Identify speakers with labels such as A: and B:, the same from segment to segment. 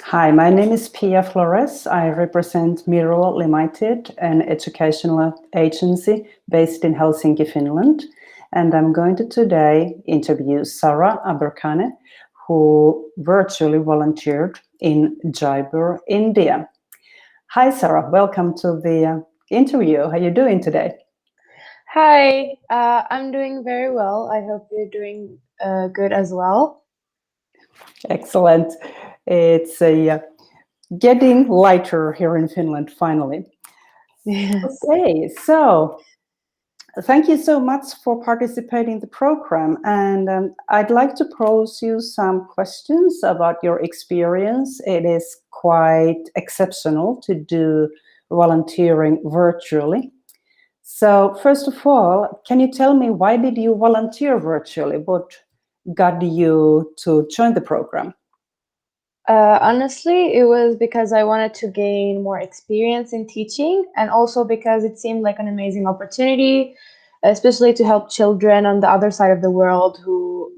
A: Hi, my name is Pia Flores. I represent Miro Limited, an educational agency based in Helsinki, Finland. And I'm going to today interview Sara Aberkane, who virtually volunteered in Jaipur, India. Hi, Sara. Welcome to the interview. How are you doing today?
B: Hi, I'm doing very well. I hope you're doing good as well.
A: Excellent. It's getting lighter here in Finland, finally.
B: Yes.
A: Okay, so thank you so much for participating in the program. And I'd like to pose you some questions about your experience. It is quite exceptional to do volunteering virtually. So first of all, can you tell me, why did you volunteer virtually? What got you to join the program?
B: Honestly, it was because I wanted to gain more experience in teaching, and also because it seemed like an amazing opportunity, especially to help children on the other side of the world who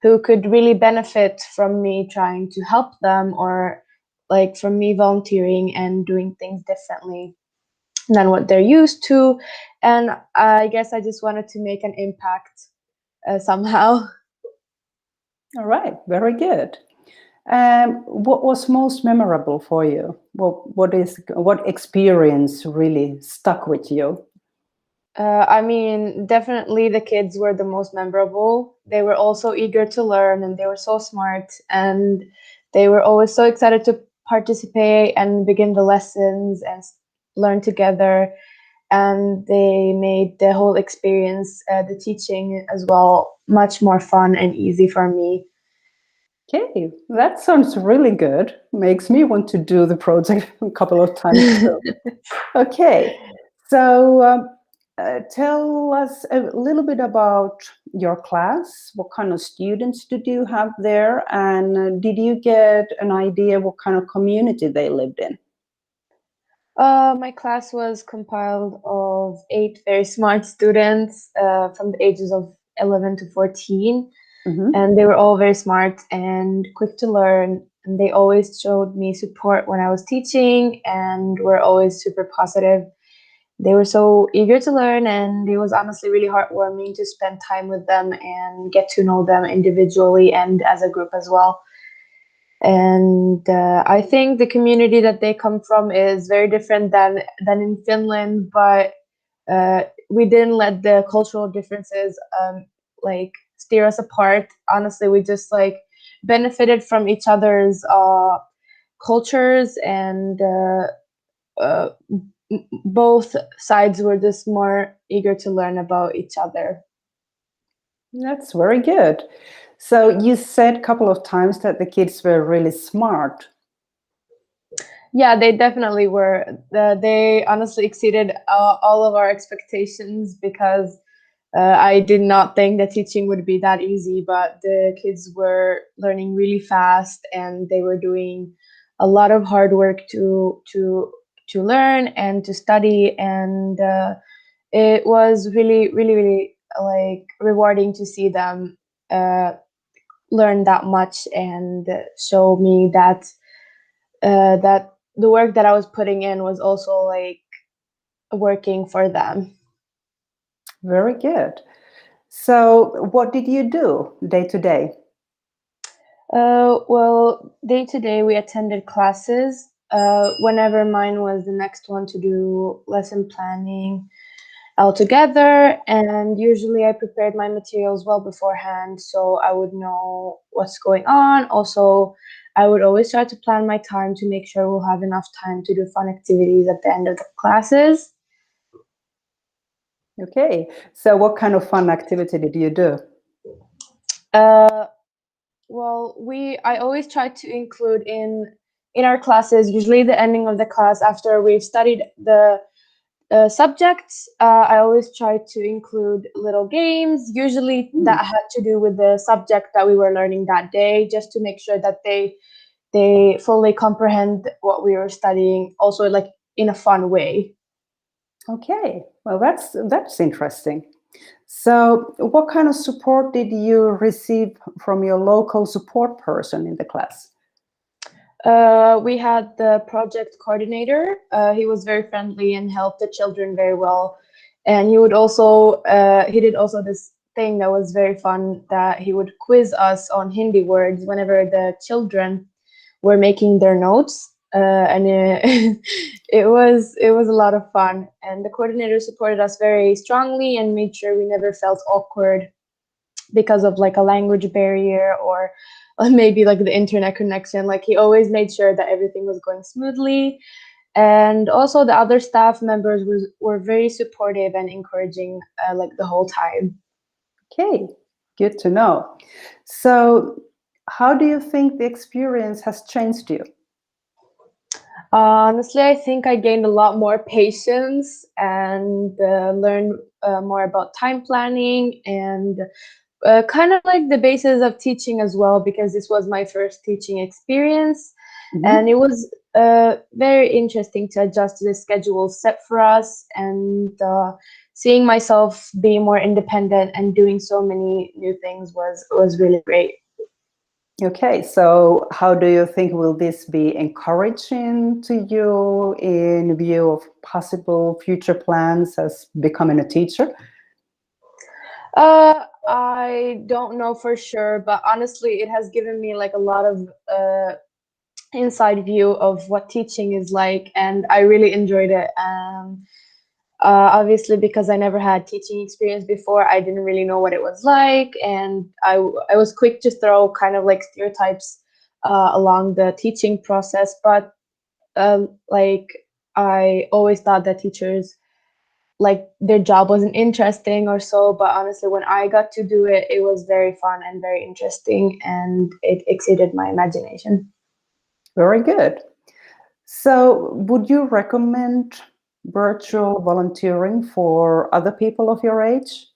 B: could really benefit from me trying to help them, or like from me volunteering and doing things differently than what they're used to. And I guess I just wanted to make an impact somehow.
A: All right, very good. What was most memorable for you? What experience really stuck with you?
B: I mean, definitely the kids were the most memorable. They were all so eager to learn, and they were so smart, and they were always so excited to participate and begin the lessons and learn together. And they made the whole experience, the teaching as well, much more fun and easy for me.
A: Okay, that sounds really good. Makes me want to do the project a couple of times too. Okay, so tell us a little bit about your class. What kind of students did you have there? And did you get an idea what kind of community they lived in?
B: My class was compiled of 8 very smart students from the ages of 11 to 14.
A: Mhm.
B: And they were all very smart and quick to learn. And they always showed me support when I was teaching and were always super positive. They were so eager to learn, and it was honestly really heartwarming to spend time with them and get to know them individually and as a group as well. And I think the community that they come from is very different than in Finland, but we didn't let the cultural differences like steer us apart. Honestly, we just like benefited from each other's cultures, and uh, both sides were just more eager to learn about each other.
A: That's very good. So you said a couple of times that the kids were really smart.
B: Yeah, they definitely were. They honestly exceeded all of our expectations, because I did not think that teaching would be that easy, but the kids were learning really fast, and they were doing a lot of hard work to learn and to study, and it was really like rewarding to see them uh, learn that much and show me that the work that I was putting in was also like working for them.
A: Very good. So what did you do day to day?
B: Well, day to day, we attended classes. Whenever mine was the next one, to do lesson planning all together. And usually I prepared my materials well beforehand, so I would know what's going on. Also, I would always try to plan my time to make sure we'll have enough time to do fun activities at the end of the classes.
A: Okay. So what kind of fun activity did you do?
B: Uh, Well, I always try to include in our classes, usually the ending of the class after we've studied the subjects. I always try to include little games, usually
A: Hmm.
B: that had to do with the subject that we were learning that day, just to make sure that they fully comprehend what we were studying, also like in a fun way.
A: Okay. Well, that's interesting. So what kind of support did you receive from your local support person in the class?
B: We had the project coordinator. He was very friendly and helped the children very well. And he would also, he did also this thing that was very fun, that he would quiz us on Hindi words whenever the children were making their notes. And it was a lot of fun. And the coordinator supported us very strongly and made sure we never felt awkward because of like a language barrier or maybe like the internet connection. Like he always made sure that everything was going smoothly. And also the other staff members were very supportive and encouraging like the whole time.
A: Okay, good to know. So how do you think the experience has changed you?
B: Honestly, I think I gained a lot more patience and learned more about time planning and kind of like the basis of teaching as well, because this was my first teaching experience. And it was very interesting to adjust to the schedule set for us, and seeing myself being more independent and doing so many new things was really great.
A: Okay, so how do you think will this be encouraging to you in view of possible future plans as becoming a teacher?
B: I don't know for sure, but honestly, it has given me like a lot of inside view of what teaching is like, and I really enjoyed it. Obviously, because I never had teaching experience before, I didn't really know what it was like, and I was quick to throw kind of like stereotypes along the teaching process. But like I always thought that teachers, like, their job wasn't interesting or so, but honestly, when I got to do it, it was very fun and very interesting, and it exceeded my imagination.
A: Very good. So would you recommend virtual volunteering for other people of your age?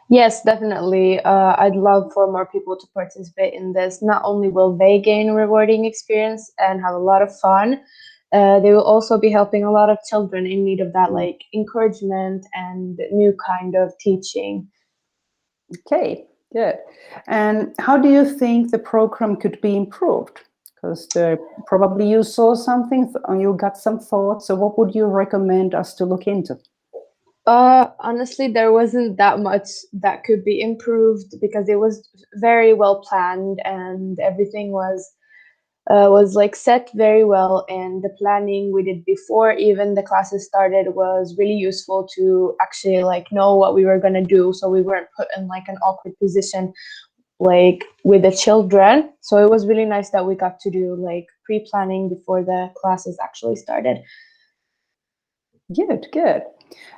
B: Yes, definitely. I'd love for more people to participate in this. Not only will they gain rewarding experience and have a lot of fun, they will also be helping a lot of children in need of that, like, encouragement and new kind of teaching.
A: Okay, good. And how do you think the program could be improved? Because probably you saw something, you got some thoughts. So what would you recommend us to look into?
B: Honestly, there wasn't that much that could be improved because it was very well planned and everything was like set very well, and the planning we did before even the classes started was really useful to actually like know what we were going to do, so we weren't put in like an awkward position like with the children. So it was really nice that we got to do like pre-planning before the classes actually started.
A: Good, good.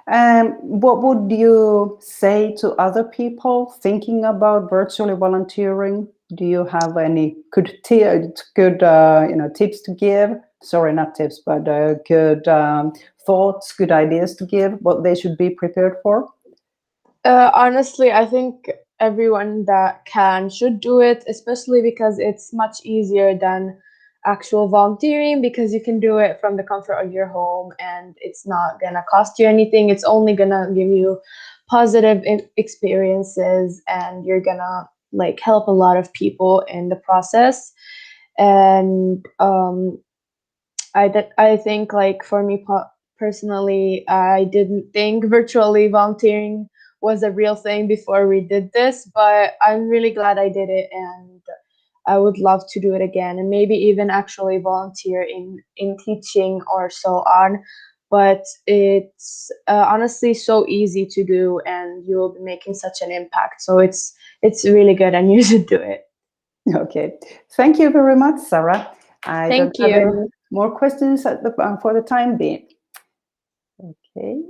A: What would you say to other people thinking about virtually volunteering? Do you have any good tips to give? Sorry, not tips, but good thoughts, good ideas to give, what they should be prepared for?
B: Honestly, I think everyone that can should do it, especially because it's much easier than actual volunteering, because you can do it from the comfort of your home and it's not gonna cost you anything. It's only gonna give you positive experiences, and you're gonna like help a lot of people in the process. And I think like for me personally, I didn't think virtually volunteering was a real thing before we did this, but I'm really glad I did it, and I would love to do it again, and maybe even actually volunteer in teaching or so on. But it's honestly so easy to do, and you will be making such an impact. So it's really good, and you should do it.
A: Okay. Thank you very much, Sarah. I don't
B: Thank
A: have
B: you.
A: any more questions for the time being. Okay.